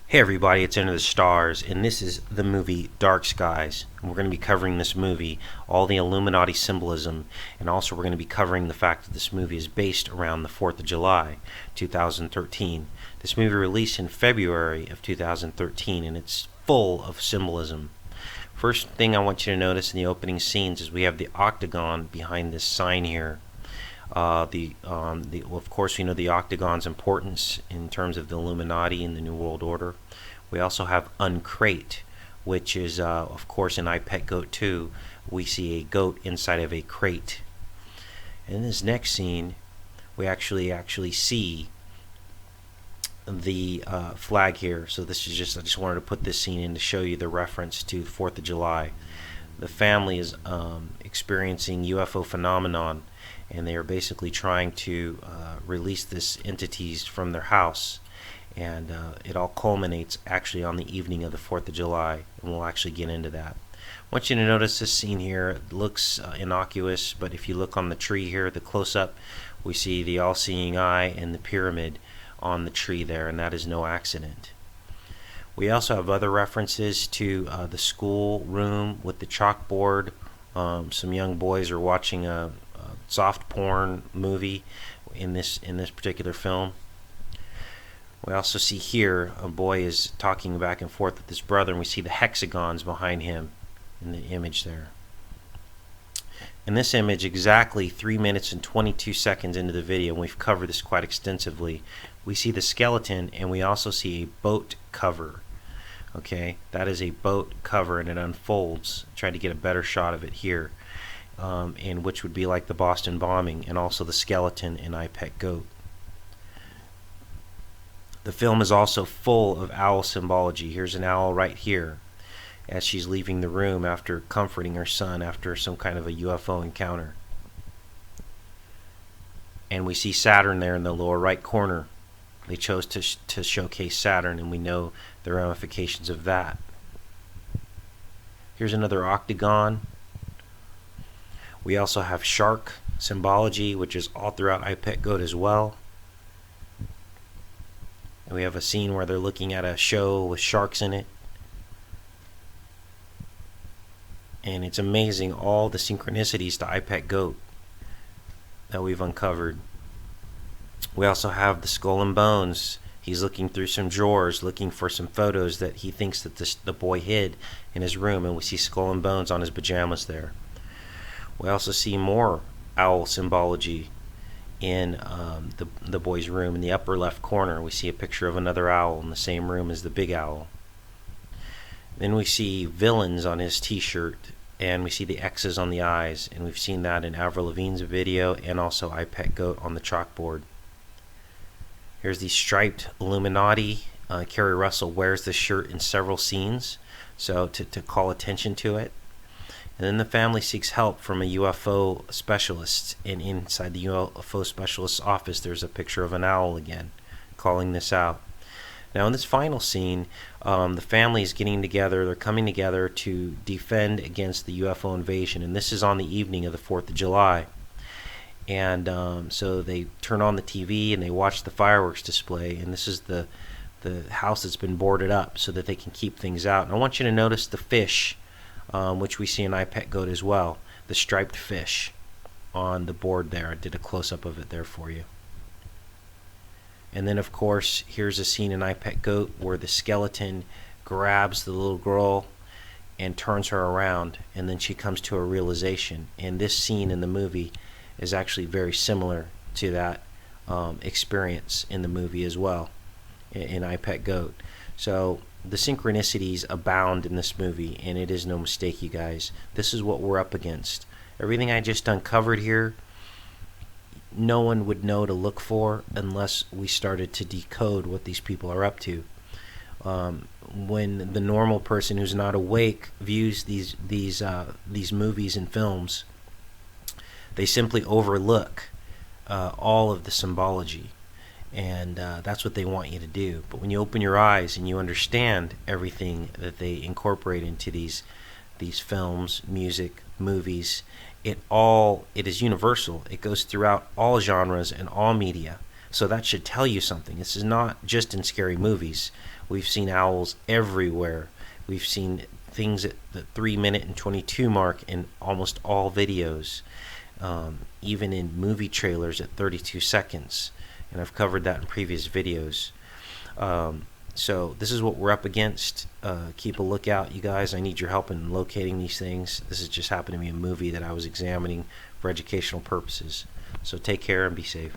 Hey everybody, it's Into the Stars, and this is the movie Dark Skies. And we're going to be covering this movie, all the Illuminati symbolism, and also we're going to be covering the fact that this movie is based around the 4th of July, 2013. This movie released in February of 2013, and it's full of symbolism. First thing I want you to notice in the opening scenes is we have the octagon behind this sign here. Of course, we know the octagon's importance in terms of the Illuminati and the New World Order. We also have uncrate, which is, of course, in I Pet Goat 2, we see a goat inside of a crate. In this next scene, we actually see the flag here. So this is I just wanted to put this scene in to show you the reference to 4th of July. The family is experiencing UFO phenomenon, and they are basically trying to release this entities from their house, and it all culminates actually on the evening of the 4th of July, and we'll actually get into that. I want you to notice this scene here. It looks innocuous, but if you look on the tree here, the close-up, we see the all-seeing eye and the pyramid on the tree there, and that is no accident. We also have other references to the school room with the chalkboard. Some young boys are watching a soft porn movie in this particular film. We also see here a boy is talking back and forth with his brother, and we see the hexagons behind him in the image there. In this image, exactly 3 minutes and 22 seconds into the video, and we've covered this quite extensively, we see the skeleton, and we also see a boat cover. Okay, that is a boat cover, and it unfolds. Try to get a better shot of it here, and which would be like the Boston bombing, and also the skeleton in I Pet Goat. The film is also full of owl symbology. Here's an owl right here as she's leaving the room after comforting her son after some kind of a UFO encounter. And we see Saturn there in the lower right corner. They chose to showcase Saturn, and we know the ramifications of that. Here's another octagon. We also have shark symbology, which is all throughout I Pet Goat as well. And we have a scene where they're looking at a show with sharks in it. And it's amazing all the synchronicities to I Pet Goat that we've uncovered. We also have the skull and bones. He's looking through some drawers, looking for some photos that he thinks that the boy hid in his room, and we see skull and bones on his pajamas there. We also see more owl symbology in the boy's room. In the upper left corner, we see a picture of another owl in the same room as the big owl. Then we see villains on his t-shirt, and we see the X's on the eyes, and we've seen that in Avril Lavigne's video and also I Pet Goat on the chalkboard. Here's the striped Illuminati. Kerry Russell wears this shirt in several scenes, so to call attention to it. And then the family seeks help from a UFO specialist, and inside the UFO specialist's office there's a picture of an owl again, calling this out. Now in this final scene, the family is getting together, they're coming together to defend against the UFO invasion, and this is on the evening of the 4th of July. And so they turn on the TV and they watch the fireworks display, and this is the house that's been boarded up so that they can keep things out. And I want you to notice the fish, which we see in I Pet Goat as well, the striped fish on the board there. I did a close-up of it there for you. And then of course here's a scene in I Pet Goat where the skeleton grabs the little girl and turns her around, and then she comes to a realization. And this scene in the movie is actually very similar to that experience in the movie as well, in I Pet Goat. So the synchronicities abound in this movie, and it is no mistake, you guys. This is what we're up against. Everything I just uncovered here, no one would know to look for unless we started to decode what these people are up to. When the normal person who's not awake views these movies and films, they simply overlook all of the symbology, and that's what they want you to do. But when you open your eyes and you understand everything that they incorporate into these films, music, movies, it is universal. It goes throughout all genres and all media. So that should tell you something. This is not just in scary movies. We've seen owls everywhere. We've seen things at the 3 minute and 22 mark in almost all videos, even in movie trailers at 32 seconds. And I've covered that in previous videos. So this is what we're up against. Keep a lookout, you guys. I need your help in locating these things. This has just happened to be a movie that I was examining for educational purposes. So take care and be safe.